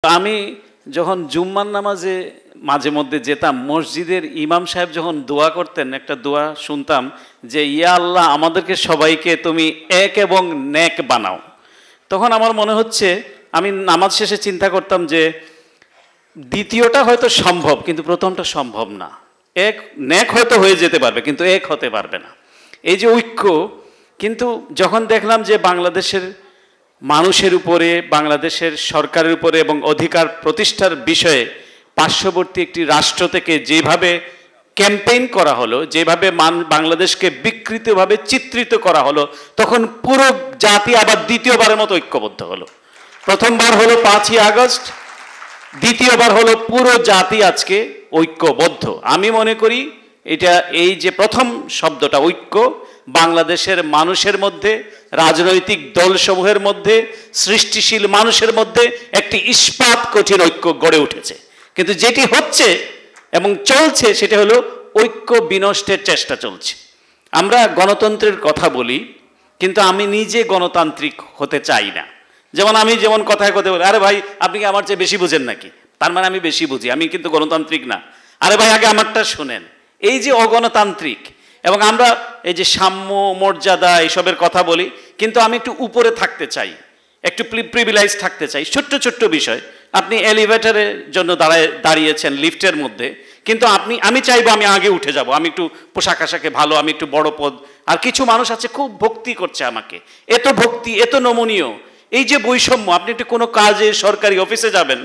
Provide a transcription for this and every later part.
আমি যখন জুম্মার নামাজে মাঝে মধ্যে যেতাম, মসজিদের ইমাম সাহেব যখন দোয়া করতেন, একটা দোয়া শুনতাম যে ইয়া আল্লাহ আমাদেরকে সবাইকে তুমি এক এবং নেক বানাও। তখন আমার মনে হচ্ছে, আমি নামাজ শেষে চিন্তা করতাম যে দ্বিতীয়টা হয়তো সম্ভব, কিন্তু প্রথমটা সম্ভব না। এক নেক হয়তো হয়ে যেতে পারবে, কিন্তু এক হতে পারবে না। এই যে ঐক্য, কিন্তু যখন দেখলাম যে বাংলাদেশের মানুষের উপরে, বাংলাদেশের সরকারের উপরে এবং অধিকার প্রতিষ্ঠার বিষয়ে পার্শ্ববর্তী একটি রাষ্ট্র থেকে যেভাবে ক্যাম্পেইন করা হলো, যেভাবে বাংলাদেশকে বিকৃতভাবে চিত্রিত করা হলো, তখন পুরো জাতি আবার দ্বিতীয়বারের মতো ঐক্যবদ্ধ হলো। প্রথমবার হলো 5ই আগস্ট, দ্বিতীয়বার হলো পুরো জাতি আজকে ঐক্যবদ্ধ। আমি মনে করি এটা, এই যে প্রথম শব্দটা ঐক্য, বাংলাদেশের মানুষের মধ্যে, রাজনৈতিক দলসমূহের মধ্যে, সৃষ্টিশীল মানুষের মধ্যে একটি ইস্পাত কঠিন ঐক্য গড়ে উঠেছে। কিন্তু যেটি হচ্ছে এবং চলছে সেটা হলো ঐক্য বিনষ্টের চেষ্টা চলছে। আমরা গণতন্ত্রের কথা বলি, কিন্তু আমি নিজে গণতান্ত্রিক হতে চাই না। যেমন কথায় কথা বলি, আরে ভাই আপনি কি আমার চেয়ে বেশি বুঝেন নাকি, তার মানে আমি বেশি বুঝি, আমি কিন্তু গণতান্ত্রিক না। আরে ভাই আগে আমারটা শোনেন। এই যে অগণতান্ত্রিক, এবং আমরা এই যে সাম্য, মর্যাদা এইসবের কথা বলি, কিন্তু আমি একটু উপরে থাকতে চাই, একটু প্রিভিলাইজ থাকতে চাই। ছোট্ট ছোট্ট বিষয়, আপনি এলিভেটরের জন্য দাঁড়িয়েছেন লিফটের মধ্যে, কিন্তু আমি চাইবো আমি আগে উঠে যাব, আমি একটু পোশাক আশাকে ভালো, আমি একটু বড় পদ। আর কিছু মানুষ আছে খুব ভক্তি করছে আমাকে, এত ভক্তি, এত নমনীয়। এই যে বৈষম্য, আপনি একটু কোনো কাজে সরকারি অফিসে যাবেন,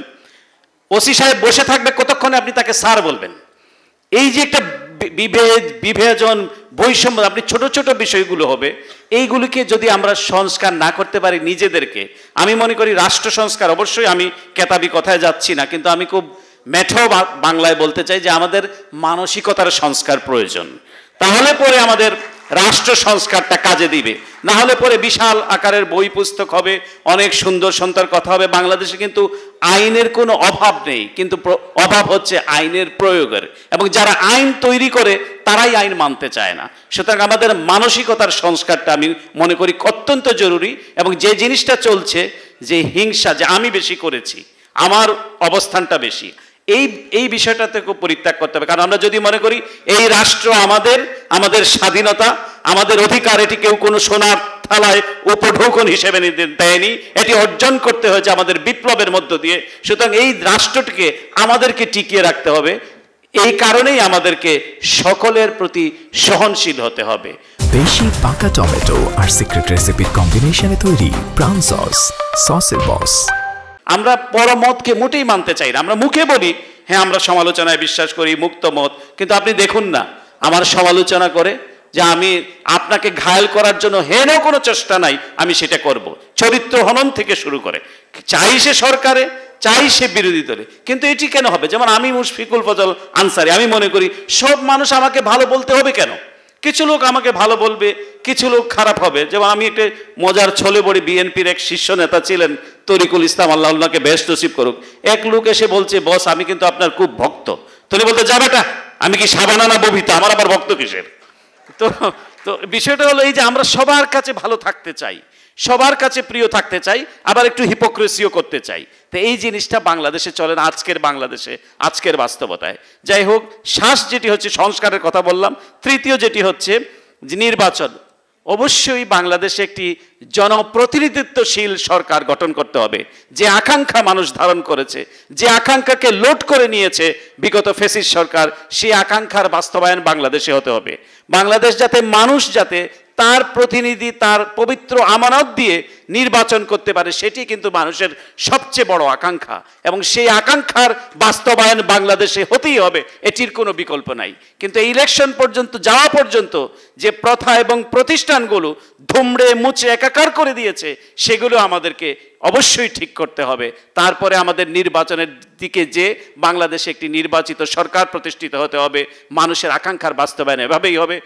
ওসি সাহেব বসে থাকবে, কতক্ষণে আপনি তাকে স্যার বলবেন। এই যে একটা বিভাজন, বৈষম্য, আপনি ছোট ছোট বিষয়গুলো হবে, এইগুলিকে যদি আমরা সংস্কার না করতে পারি নিজেদেরকে, আমি মনে করি রাষ্ট্র সংস্কার, অবশ্যই আমি কেতাবি কথায় যাচ্ছি না, কিন্তু আমি খুব মেঠো বাংলায় বলতে চাই যে আমাদের মানসিকতার সংস্কার প্রয়োজন। তাহলে পরে আমাদের রাষ্ট্র সংস্কারটা কাজে দিবে। না হলে পরে বিশাল আকারের বই পুস্তক হবে, অনেক সুন্দর সুন্দর কথা হবে। বাংলাদেশে কিন্তু আইনের কোনো অভাব নেই, কিন্তু অভাব হচ্ছে আইনের প্রয়োগের, এবং যারা আইন তৈরি করে তারাই আইন মানতে চায় না। সুতরাং আমাদের মানসিকতার সংস্কারটা আমি মনে করি অত্যন্ত জরুরি। এবং যে জিনিসটা চলছে, যে হিংসা, যে আমি বেশি করেছি, আমার অবস্থানটা বেশি, এই বিষয়টা থেকে পরিত্যাগ করতে হবে। কারণ আমরা যদি মনে করি এই রাষ্ট্র আমাদের স্বাধীনতা, আমাদের অধিকার, এটি কেউ কোনো সোনার থালায় উপঢৌকন হিসেবে দেয়নি, এটি অর্জন করতে হয়েছে আমাদের বিপ্লবের মধ্য দিয়ে। সুতরাং এই রাষ্ট্রটিকে আমাদেরকে টিকিয়ে রাখতে হবে। এই কারণেই আমাদেরকে সকলের প্রতি সহনশীল হতে হবে। দেশি পাকা টমেটো আর সিক্রেট রেসিপির কম্বিনেশনে তৈরি প্রাণ সসের বস। আমরা পরমতকে মোটেই মানতে চাই না। আমরা মুখে বলি হ্যাঁ আমরা সমালোচনায় বিশ্বাস করি, মুক্ত মত, কিন্তু আপনি দেখুন না আমার সমালোচনা করে যে আমি আপনাকে ঘায়েল করার জন্য হেন কোনো চেষ্টা নাই, আমি সেটা করব। চরিত্র হনন থেকে শুরু করে, চাই সে সরকারে, চাই সে বিরোধী দলে। কিন্তু এটি কেন হবে? যেমন আমি মুশফিকুল ফজল আনসারী, আমি মনে করি সব মানুষ আমাকে ভালো বলতে হবে কেন? কিছু লোক আমাকে ভালো বলবে, কিছু লোক খারাপ হবে। যেমন আমি একটা মজার ছলে বড়ি, বিএনপির এক শীর্ষ নেতা ছিলেন তরিকুল ইসলাম, আল্লাহ ওনাকে বেহেশত নসিব করুক। এক লোক এসে বলছে, বস আমি কিন্তু আপনার খুব ভক্ত। তুমি বলতে যাবে এটা, আমি কি সাবানা না ববিতা, আমার আবার ভক্ত কিসের? তো বিষয়টা হলো এই যে আমরা সবার কাছে ভালো থাকতে চাই, সবার কাছে প্রিয় থাকতে চাই, আবার একটু হিপোক্রেসিও করতে চাই। তো এই জিনিসটা বাংলাদেশে চলে না, আজকের বাংলাদেশে, আজকের বাস্তবতায়। যাই হোক, যেটি হচ্ছে সংস্কারের কথা বললাম। তৃতীয় যেটি হচ্ছে নির্বাচন। অবশ্যই বাংলাদেশে একটি জনপ্রতিনিধিত্বশীল সরকার গঠন করতে হবে। যে আকাঙ্ক্ষা মানুষ ধারণ করেছে, যে আকাঙ্ক্ষাকে লোড করে নিয়েছে বিগত ফ্যাসিস্ট সরকার, সেই আকাঙ্ক্ষার বাস্তবায়ন বাংলাদেশে হতে হবে। বাংলাদেশ যাতে, মানুষ যাতে তার প্রতিনিধি, তার পবিত্র আমানত দিয়ে নির্বাচন করতে পারে, সেটি কিন্তু মানুষের সবচেয়ে বড় আকাঙ্ক্ষা। এবং সেই আকাঙ্ক্ষার বাস্তবায়ন বাংলাদেশে হতেই হবে, এটির কোনো বিকল্প নাই। কিন্তু এই ইলেকশন পর্যন্ত যাওয়া পর্যন্ত যে প্রথা এবং প্রতিষ্ঠানগুলো ধুমড়ে মুছে একাকার করে দিয়েছে, সেগুলো আমাদেরকে অবশ্যই ঠিক করতে হবে। তারপরে আমাদের নির্বাচনের দিকে যে বাংলাদেশে একটি নির্বাচিত সরকার প্রতিষ্ঠিত হতে হবে, মানুষের আকাঙ্ক্ষার বাস্তবায়ন এভাবেই হবে।